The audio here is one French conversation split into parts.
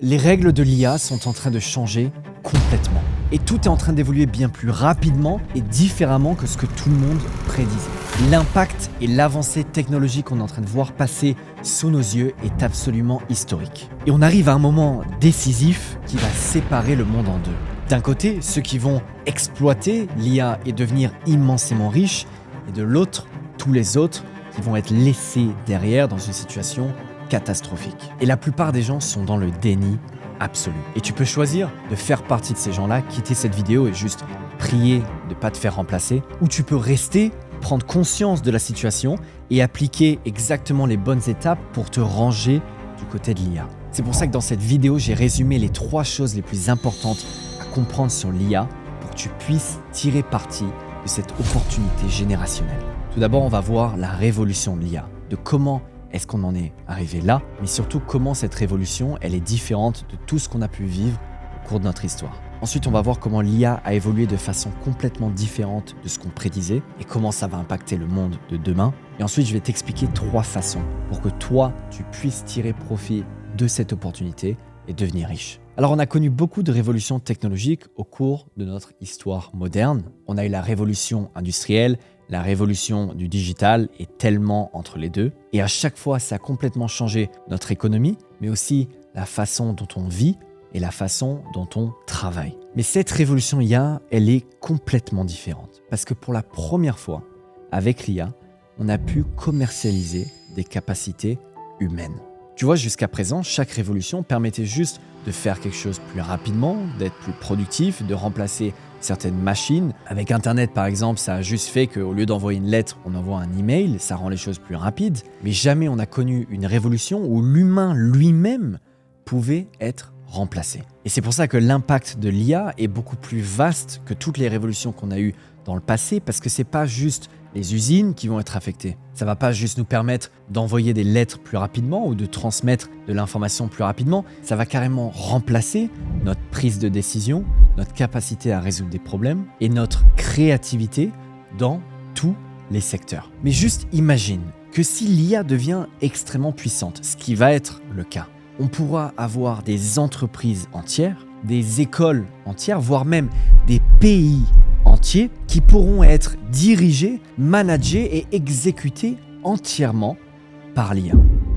Les règles de l'IA sont en train de changer complètement. Et tout est en train d'évoluer bien plus rapidement et différemment que ce que tout le monde prédisait. L'impact et l'avancée technologique qu'on est en train de voir passer sous nos yeux est absolument historique. Et on arrive à un moment décisif qui va séparer le monde en deux. D'un côté, ceux qui vont exploiter l'IA et devenir immensément riches, et de l'autre, tous les autres qui vont être laissés derrière dans une situation catastrophique. Et la plupart des gens sont dans le déni absolu. Et tu peux choisir de faire partie de ces gens-là, quitter cette vidéo et juste prier de ne pas te faire remplacer, ou tu peux rester, prendre conscience de la situation et appliquer exactement les bonnes étapes pour te ranger du côté de l'IA. C'est pour ça que dans cette vidéo, j'ai résumé les 3 choses les plus importantes à comprendre sur l'IA pour que tu puisses tirer parti de cette opportunité générationnelle. Tout d'abord, on va voir la révolution de l'IA, de comment est-ce qu'on en est arrivé là, mais surtout comment cette révolution, elle est différente de tout ce qu'on a pu vivre au cours de notre histoire. Ensuite, on va voir comment l'IA a évolué de façon complètement différente de ce qu'on prédisait et comment ça va impacter le monde de demain. Et ensuite, je vais t'expliquer 3 façons pour que toi, tu puisses tirer profit de cette opportunité et devenir riche. Alors, on a connu beaucoup de révolutions technologiques au cours de notre histoire moderne. On a eu la révolution industrielle, la révolution du digital et tellement entre les deux. Et à chaque fois, ça a complètement changé notre économie, mais aussi la façon dont on vit et la façon dont on travaille. Mais cette révolution IA, elle est complètement différente. Parce que pour la première fois, avec l'IA, on a pu commercialiser des capacités humaines. Tu vois, jusqu'à présent, chaque révolution permettait juste de faire quelque chose plus rapidement, d'être plus productif, de remplacer certaines machines. Avec Internet, par exemple, ça a juste fait qu'au lieu d'envoyer une lettre, on envoie un email, ça rend les choses plus rapides. Mais jamais on a connu une révolution où l'humain lui-même pouvait être remplacé. Et c'est pour ça que l'impact de l'IA est beaucoup plus vaste que toutes les révolutions qu'on a eues dans le passé, parce que c'est pas juste les usines qui vont être affectées. Ça va pas juste nous permettre d'envoyer des lettres plus rapidement ou de transmettre de l'information plus rapidement. Ça va carrément remplacer notre prise de décision, notre capacité à résoudre des problèmes et notre créativité dans tous les secteurs. Mais juste imagine que si l'IA devient extrêmement puissante, ce qui va être le cas, on pourra avoir des entreprises entières, des écoles entières, voire même des pays entiers qui pourront être dirigés, managés et exécutés entièrement par l'IA.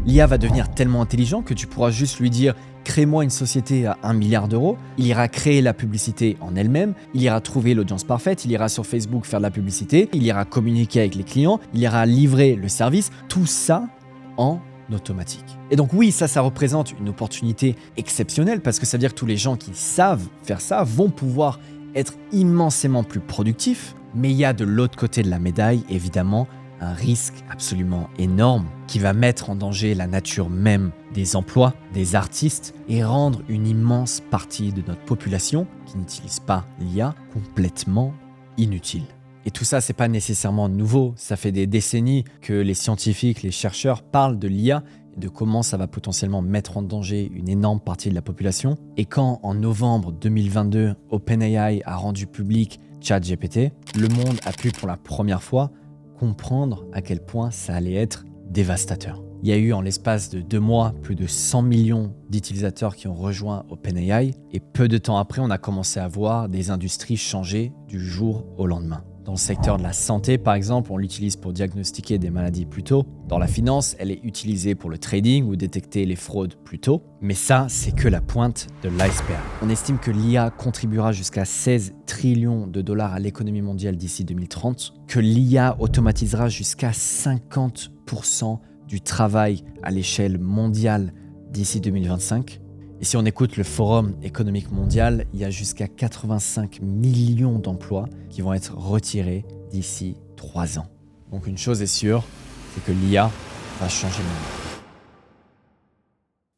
L'IA va devenir tellement intelligent que tu pourras juste lui dire « crée-moi une société à 1 milliard d'euros ». Il ira créer la publicité en elle-même, il ira trouver l'audience parfaite, il ira sur Facebook faire de la publicité, il ira communiquer avec les clients, il ira livrer le service, tout ça en automatique. Et donc oui, ça représente une opportunité exceptionnelle parce que ça veut dire que tous les gens qui savent faire ça vont pouvoir être immensément plus productifs, mais il y a de l'autre côté de la médaille, évidemment, un risque absolument énorme qui va mettre en danger la nature même des emplois, des artistes et rendre une immense partie de notre population qui n'utilise pas l'IA complètement inutile. Et tout ça, c'est pas nécessairement nouveau. Ça fait des décennies que les scientifiques, les chercheurs parlent de l'IA et de comment ça va potentiellement mettre en danger une énorme partie de la population. Et quand, en novembre 2022, OpenAI a rendu public ChatGPT, le monde a pu pour la première fois comprendre à quel point ça allait être dévastateur. Il y a eu en l'espace de 2 mois plus de 100 millions d'utilisateurs qui ont rejoint OpenAI et peu de temps après, on a commencé à voir des industries changer du jour au lendemain. Dans le secteur de la santé, par exemple, on l'utilise pour diagnostiquer des maladies plus tôt. Dans la finance, elle est utilisée pour le trading ou détecter les fraudes plus tôt. Mais ça, c'est que la pointe de l'iceberg. On estime que l'IA contribuera jusqu'à 16 trillions de dollars à l'économie mondiale d'ici 2030, que l'IA automatisera jusqu'à 50% du travail à l'échelle mondiale d'ici 2025. Et si on écoute le Forum économique mondial, il y a jusqu'à 85 millions d'emplois qui vont être retirés d'ici 3 ans. Donc une chose est sûre, c'est que l'IA va changer le monde.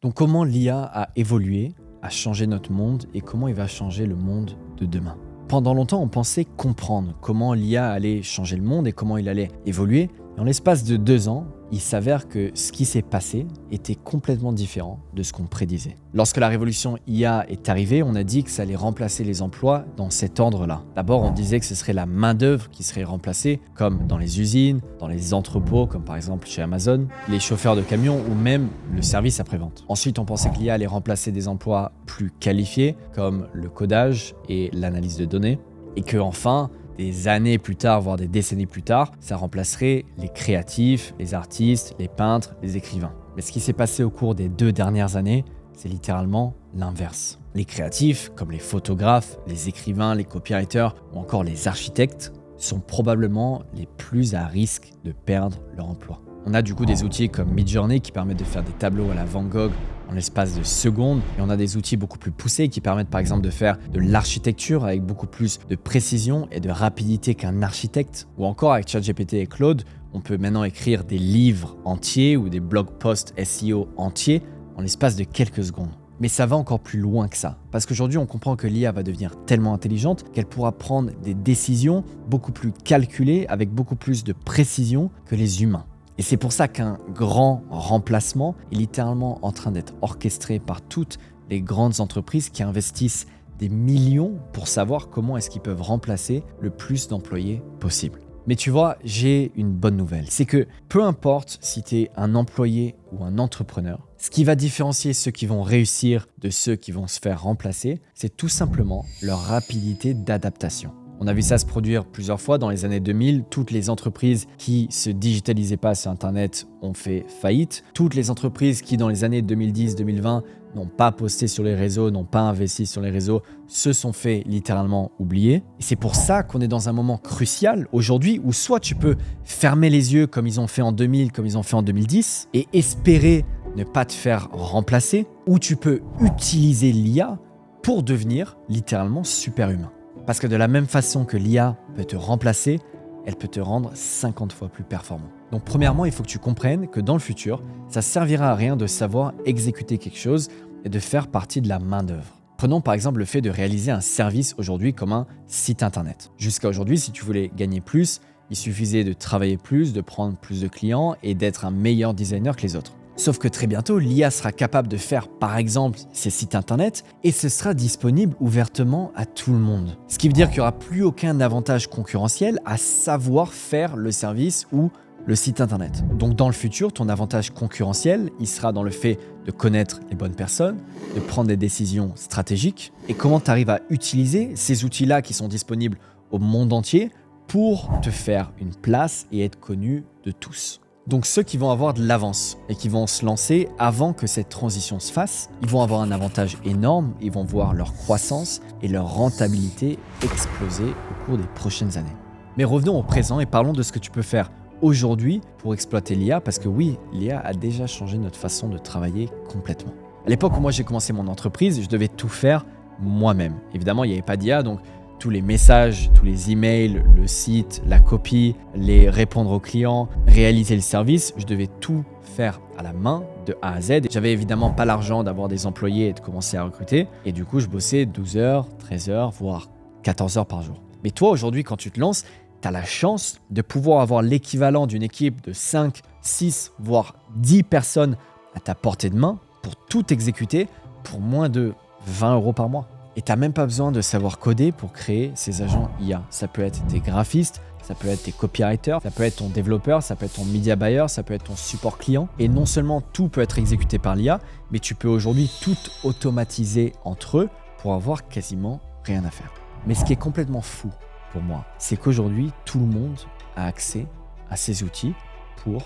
Donc comment l'IA a évolué, a changé notre monde et comment il va changer le monde de demain? Pendant longtemps, on pensait comprendre comment l'IA allait changer le monde et comment il allait évoluer, Et en l'espace de 2 ans, il s'avère que ce qui s'est passé était complètement différent de ce qu'on prédisait. Lorsque la révolution IA est arrivée, on a dit que ça allait remplacer les emplois dans cet ordre-là. D'abord, on disait que ce serait la main-d'œuvre qui serait remplacée, comme dans les usines, dans les entrepôts, comme par exemple chez Amazon, les chauffeurs de camions ou même le service après-vente. Ensuite, on pensait que l'IA allait remplacer des emplois plus qualifiés, comme le codage et l'analyse de données, et que enfin, des années plus tard, voire des décennies plus tard, ça remplacerait les créatifs, les artistes, les peintres, les écrivains. Mais ce qui s'est passé au cours des 2 dernières années, c'est littéralement l'inverse. Les créatifs, comme les photographes, les écrivains, les copywriters ou encore les architectes, sont probablement les plus à risque de perdre leur emploi. On a du coup des outils comme Midjourney qui permettent de faire des tableaux à la Van Gogh en l'espace de secondes. Et on a des outils beaucoup plus poussés qui permettent par exemple de faire de l'architecture avec beaucoup plus de précision et de rapidité qu'un architecte. Ou encore avec ChatGPT et Claude, on peut maintenant écrire des livres entiers ou des blog posts SEO entiers en l'espace de quelques secondes. Mais ça va encore plus loin que ça. Parce qu'aujourd'hui, on comprend que l'IA va devenir tellement intelligente qu'elle pourra prendre des décisions beaucoup plus calculées avec beaucoup plus de précision que les humains. Et c'est pour ça qu'un grand remplacement est littéralement en train d'être orchestré par toutes les grandes entreprises qui investissent des millions pour savoir comment est-ce qu'ils peuvent remplacer le plus d'employés possible. Mais tu vois, j'ai une bonne nouvelle. C'est que peu importe si tu es un employé ou un entrepreneur, ce qui va différencier ceux qui vont réussir de ceux qui vont se faire remplacer, c'est tout simplement leur rapidité d'adaptation. On a vu ça se produire plusieurs fois dans les années 2000. Toutes les entreprises qui se digitalisaient pas sur Internet ont fait faillite. Toutes les entreprises qui, dans les années 2010-2020, n'ont pas posté sur les réseaux, n'ont pas investi sur les réseaux, se sont fait littéralement oublier. Et c'est pour ça qu'on est dans un moment crucial aujourd'hui où soit tu peux fermer les yeux comme ils ont fait en 2000, comme ils ont fait en 2010 et espérer ne pas te faire remplacer, ou tu peux utiliser l'IA pour devenir littéralement superhumain. Parce que de la même façon que l'IA peut te remplacer, elle peut te rendre 50 fois plus performant. Donc premièrement, il faut que tu comprennes que dans le futur, ça ne servira à rien de savoir exécuter quelque chose et de faire partie de la main-d'œuvre. Prenons par exemple le fait de réaliser un service aujourd'hui comme un site internet. Jusqu'à aujourd'hui, si tu voulais gagner plus, il suffisait de travailler plus, de prendre plus de clients et d'être un meilleur designer que les autres. Sauf que très bientôt, l'IA sera capable de faire par exemple ces sites internet et ce sera disponible ouvertement à tout le monde. Ce qui veut dire qu'il n'y aura plus aucun avantage concurrentiel à savoir faire le service ou le site internet. Donc dans le futur, ton avantage concurrentiel, il sera dans le fait de connaître les bonnes personnes, de prendre des décisions stratégiques et comment tu arrives à utiliser ces outils-là qui sont disponibles au monde entier pour te faire une place et être connu de tous. Donc ceux qui vont avoir de l'avance et qui vont se lancer avant que cette transition se fasse, ils vont avoir un avantage énorme, ils vont voir leur croissance et leur rentabilité exploser au cours des prochaines années. Mais revenons au présent et parlons de ce que tu peux faire aujourd'hui pour exploiter l'IA, parce que oui, l'IA a déjà changé notre façon de travailler complètement. À l'époque où moi j'ai commencé mon entreprise, je devais tout faire moi-même. Évidemment, il n'y avait pas d'IA, donc tous les messages, tous les emails, le site, la copie, les répondre aux clients, réaliser le service, je devais tout faire à la main de A à Z. J'avais évidemment pas l'argent d'avoir des employés et de commencer à recruter. Et du coup, je bossais 12 heures, 13 heures, voire 14 heures par jour. Mais toi, aujourd'hui, quand tu te lances, tu as la chance de pouvoir avoir l'équivalent d'une équipe de 5, 6, voire 10 personnes à ta portée de main pour tout exécuter pour moins de 20 € par mois. Et tu n'as même pas besoin de savoir coder pour créer ces agents IA. Ça peut être tes graphistes, ça peut être tes copywriters, ça peut être ton développeur, ça peut être ton media buyer, ça peut être ton support client. Et non seulement tout peut être exécuté par l'IA, mais tu peux aujourd'hui tout automatiser entre eux pour avoir quasiment rien à faire. Mais ce qui est complètement fou pour moi, c'est qu'aujourd'hui, tout le monde a accès à ces outils pour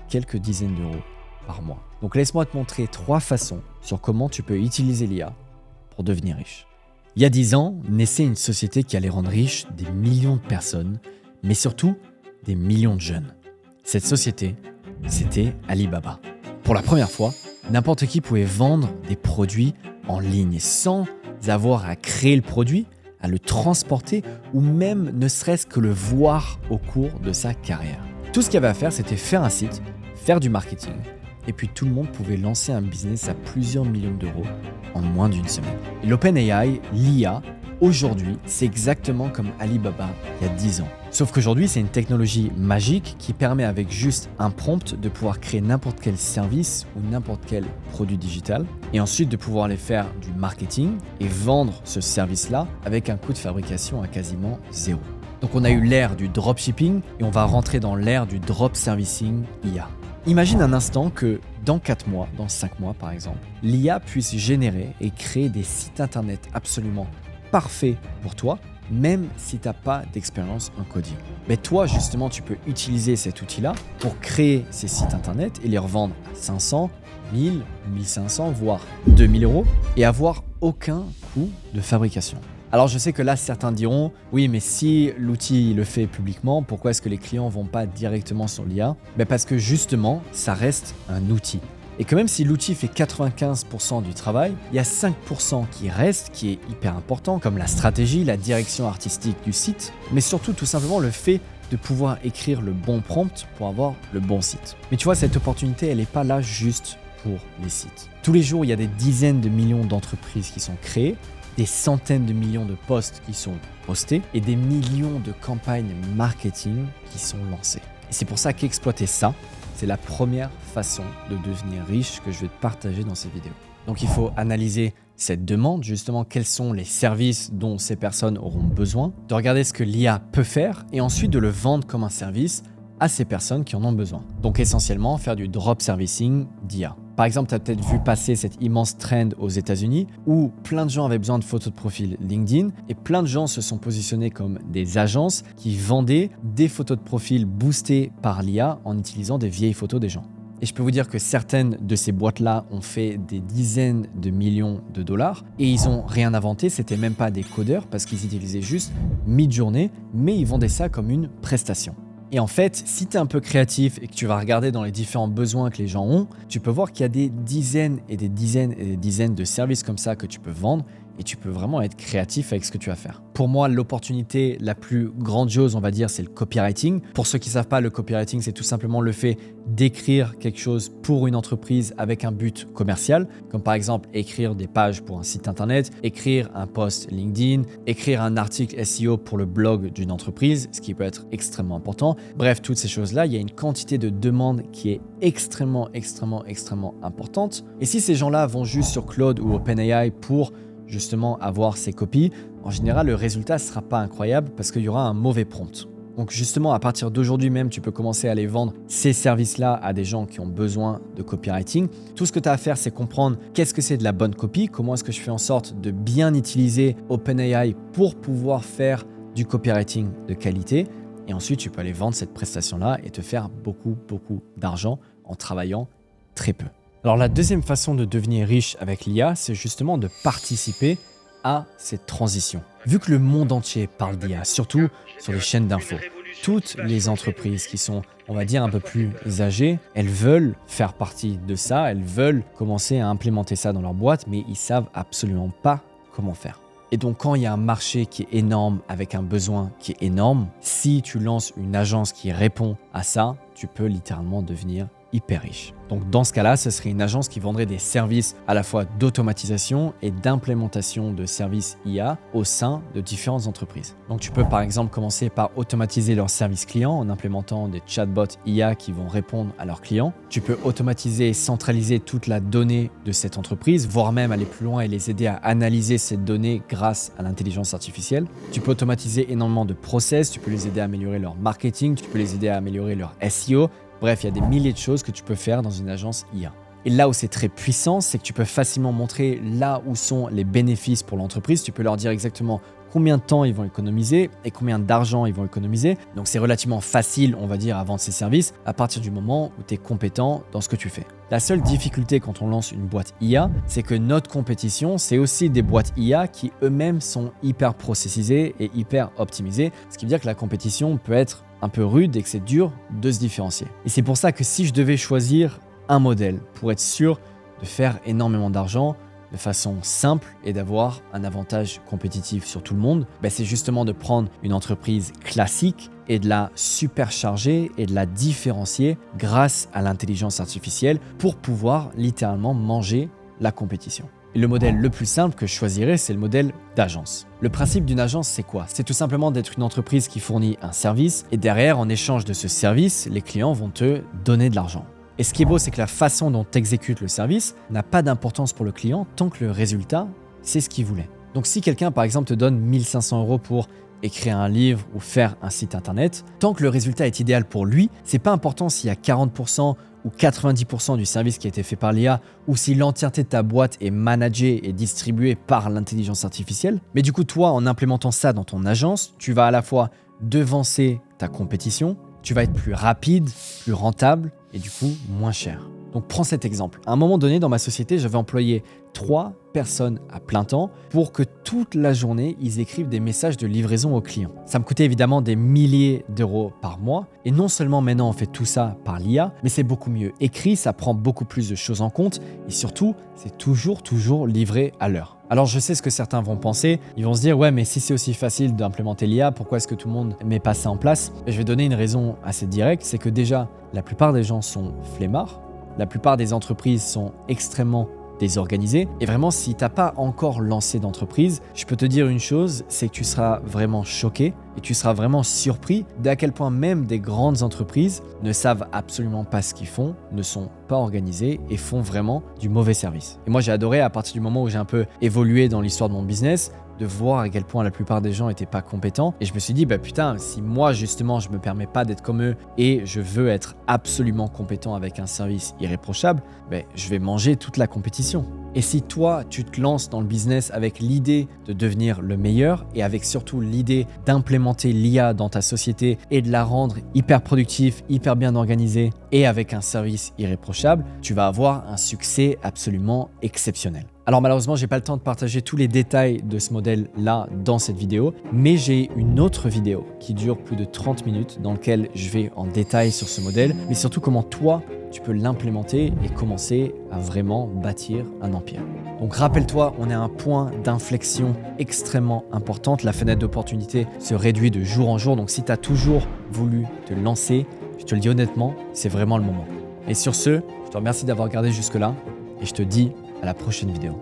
quelques dizaines d'euros par mois. Donc laisse-moi te montrer 3 façons sur comment tu peux utiliser l'IA pour devenir riche. Il y a 10 ans, naissait une société qui allait rendre riche des millions de personnes, mais surtout des millions de jeunes. Cette société, c'était Alibaba. Pour la première fois, n'importe qui pouvait vendre des produits en ligne sans avoir à créer le produit, à le transporter ou même ne serait-ce que le voir au cours de sa carrière. Tout ce qu'il y avait à faire, c'était faire un site, faire du marketing, et puis tout le monde pouvait lancer un business à plusieurs millions d'euros en moins d'une semaine. Et l'OpenAI, l'IA, Aujourd'hui, c'est exactement comme Alibaba il y a 10 ans. Sauf qu'aujourd'hui, c'est une technologie magique qui permet avec juste un prompt de pouvoir créer n'importe quel service ou n'importe quel produit digital et ensuite de pouvoir aller faire du marketing et vendre ce service-là avec un coût de fabrication à quasiment zéro. Donc on a eu l'ère du dropshipping et on va rentrer dans l'ère du drop servicing IA. Imagine un instant que dans 4 mois, dans 5 mois par exemple, l'IA puisse générer et créer des sites internet absolument parfaits pour toi, même si tu n'as pas d'expérience en coding. Mais toi, justement, tu peux utiliser cet outil-là pour créer ces sites internet et les revendre à 500, 1000, 1500, voire 2000 euros et avoir aucun coût de fabrication. Alors je sais que là, certains diront, oui, mais si l'outil le fait publiquement, pourquoi est-ce que les clients ne vont pas directement sur l'IA ? Parce que justement, ça reste un outil. Et que même si l'outil fait 95% du travail, il y a 5% qui reste, qui est hyper important, comme la stratégie, la direction artistique du site, mais surtout tout simplement le fait de pouvoir écrire le bon prompt pour avoir le bon site. Mais tu vois, cette opportunité, elle n'est pas là juste pour les sites. Tous les jours, il y a des dizaines de millions d'entreprises qui sont créées, des centaines de millions de posts qui sont postés et des millions de campagnes marketing qui sont lancées. Et c'est pour ça qu'exploiter ça, c'est la première façon de devenir riche que je vais te partager dans cette vidéo. Donc il faut analyser cette demande, justement quels sont les services dont ces personnes auront besoin, de regarder ce que l'IA peut faire et ensuite de le vendre comme un service à ces personnes qui en ont besoin. Donc essentiellement faire du drop servicing d'IA. Par exemple, tu as peut-être vu passer cette immense trend aux États-Unis où plein de gens avaient besoin de photos de profil LinkedIn et plein de gens se sont positionnés comme des agences qui vendaient des photos de profil boostées par l'IA en utilisant des vieilles photos des gens. Et je peux vous dire que certaines de ces boîtes-là ont fait des dizaines de millions de dollars et ils n'ont rien inventé, c'était même pas des codeurs parce qu'ils utilisaient juste Midjourney, mais ils vendaient ça comme une prestation. Et en fait, si tu es un peu créatif et que tu vas regarder dans les différents besoins que les gens ont, tu peux voir qu'il y a des dizaines et des dizaines et des dizaines de services comme ça que tu peux vendre et tu peux vraiment être créatif avec ce que tu vas faire. Pour moi, l'opportunité la plus grandiose, on va dire, c'est le copywriting. Pour ceux qui ne savent pas, le copywriting, c'est tout simplement le fait d'écrire quelque chose pour une entreprise avec un but commercial, comme par exemple écrire des pages pour un site internet, écrire un post LinkedIn, écrire un article SEO pour le blog d'une entreprise, ce qui peut être extrêmement important. Bref, toutes ces choses-là, il y a une quantité de demandes qui est extrêmement importante. Et si ces gens-là vont juste sur Claude ou OpenAI pour justement avoir ces copies, en général, le résultat ne sera pas incroyable parce qu'il y aura un mauvais prompt. Donc justement, à partir d'aujourd'hui même, tu peux commencer à aller vendre ces services-là à des gens qui ont besoin de copywriting. Tout ce que tu as à faire, c'est comprendre qu'est-ce que c'est de la bonne copie, comment est-ce que je fais en sorte de bien utiliser OpenAI pour pouvoir faire du copywriting de qualité. Et ensuite, tu peux aller vendre cette prestation-là et te faire beaucoup d'argent en travaillant très peu. Alors la deuxième façon de devenir riche avec l'IA, c'est justement de participer à cette transition. Vu que le monde entier parle d'IA, surtout sur les chaînes d'infos, toutes les entreprises qui sont, on va dire, un peu plus âgées, elles veulent faire partie de ça, elles veulent commencer à implémenter ça dans leur boîte, mais ils savent absolument pas comment faire. Et donc quand il y a un marché qui est énorme avec un besoin qui est énorme, si tu lances une agence qui répond à ça, tu peux littéralement devenir hyper riche. Donc dans ce cas-là, ce serait une agence qui vendrait des services à la fois d'automatisation et d'implémentation de services IA au sein de différentes entreprises. Donc tu peux par exemple commencer par automatiser leurs services clients en implémentant des chatbots IA qui vont répondre à leurs clients. Tu peux automatiser et centraliser toute la donnée de cette entreprise, voire même aller plus loin et les aider à analyser cette donnée grâce à l'intelligence artificielle. Tu peux automatiser énormément de process, tu peux les aider à améliorer leur marketing, tu peux les aider à améliorer leur SEO. Bref, il y a des milliers de choses que tu peux faire dans une agence IA. Et là où c'est très puissant, c'est que tu peux facilement montrer là où sont les bénéfices pour l'entreprise. Tu peux leur dire exactement combien de temps ils vont économiser et combien d'argent ils vont économiser. Donc c'est relativement facile, on va dire, à vendre ces services à partir du moment où tu es compétent dans ce que tu fais. La seule difficulté quand on lance une boîte IA, c'est que notre compétition, c'est aussi des boîtes IA qui eux-mêmes sont hyper processisées et hyper optimisées. Ce qui veut dire que la compétition peut être un peu rude et que c'est dur de se différencier. Et c'est pour ça que si je devais choisir un modèle pour être sûr de faire énormément d'argent de façon simple et d'avoir un avantage compétitif sur tout le monde, c'est justement de prendre une entreprise classique et de la supercharger et de la différencier grâce à l'intelligence artificielle pour pouvoir littéralement manger la compétition. Et le modèle le plus simple que je choisirais, c'est le modèle d'agence. Le principe d'une agence, c'est quoi? C'est tout simplement d'être une entreprise qui fournit un service et derrière, en échange de ce service, les clients vont te donner de l'argent. Et ce qui est beau, c'est que la façon dont tu exécutes le service n'a pas d'importance pour le client tant que le résultat, c'est ce qu'il voulait. Donc si quelqu'un, par exemple, te donne 1500 € pour écrire un livre ou faire un site internet, tant que le résultat est idéal pour lui, c'est pas important s'il y a 40% ou 90% du service qui a été fait par l'IA ou si l'entièreté de ta boîte est managée et distribuée par l'intelligence artificielle. Mais du coup, toi, en implémentant ça dans ton agence, tu vas à la fois devancer ta compétition, tu vas être plus rapide, plus rentable et du coup moins cher. Donc prends cet exemple. À un moment donné dans ma société, j'avais employé 3 personnes à plein temps pour que toute la journée, ils écrivent des messages de livraison aux clients. Ça me coûtait évidemment des milliers d'euros par mois. Et non seulement maintenant on fait tout ça par l'IA, mais c'est beaucoup mieux écrit, ça prend beaucoup plus de choses en compte et surtout, c'est toujours livré à l'heure. Alors je sais ce que certains vont penser, ils vont se dire ouais mais si c'est aussi facile d'implémenter l'IA, pourquoi est-ce que tout le monde met pas ça en place? Et je vais donner une raison assez directe, c'est que déjà la plupart des gens sont flemmards, la plupart des entreprises sont extrêmement désorganisées et vraiment si t'as pas encore lancé d'entreprise, je peux te dire une chose, c'est que tu seras vraiment choqué et tu seras vraiment surpris d'à quel point même des grandes entreprises ne savent absolument pas ce qu'ils font, ne sont pas organisées et font vraiment du mauvais service. Et moi j'ai adoré à partir du moment où j'ai un peu évolué dans l'histoire de mon business, de voir à quel point la plupart des gens n'étaient pas compétents. Et je me suis dit, bah putain, si moi justement je me permets pas d'être comme eux et je veux être absolument compétent avec un service irréprochable, bah, je vais manger toute la compétition. Et si toi, tu te lances dans le business avec l'idée de devenir le meilleur et avec surtout l'idée d'implémenter l'IA dans ta société et de la rendre hyper productive, hyper bien organisée et avec un service irréprochable, tu vas avoir un succès absolument exceptionnel. Alors malheureusement, j'ai pas le temps de partager tous les détails de ce modèle-là dans cette vidéo, mais j'ai une autre vidéo qui dure plus de 30 minutes dans laquelle je vais en détail sur ce modèle, mais surtout comment toi, tu peux l'implémenter et commencer à vraiment bâtir un empire. Donc rappelle-toi, on est à un point d'inflexion extrêmement importante. La fenêtre d'opportunité se réduit de jour en jour. Donc si tu as toujours voulu te lancer, je te le dis honnêtement, c'est vraiment le moment. Et sur ce, je te remercie d'avoir regardé jusque-là et je te dis à la prochaine vidéo.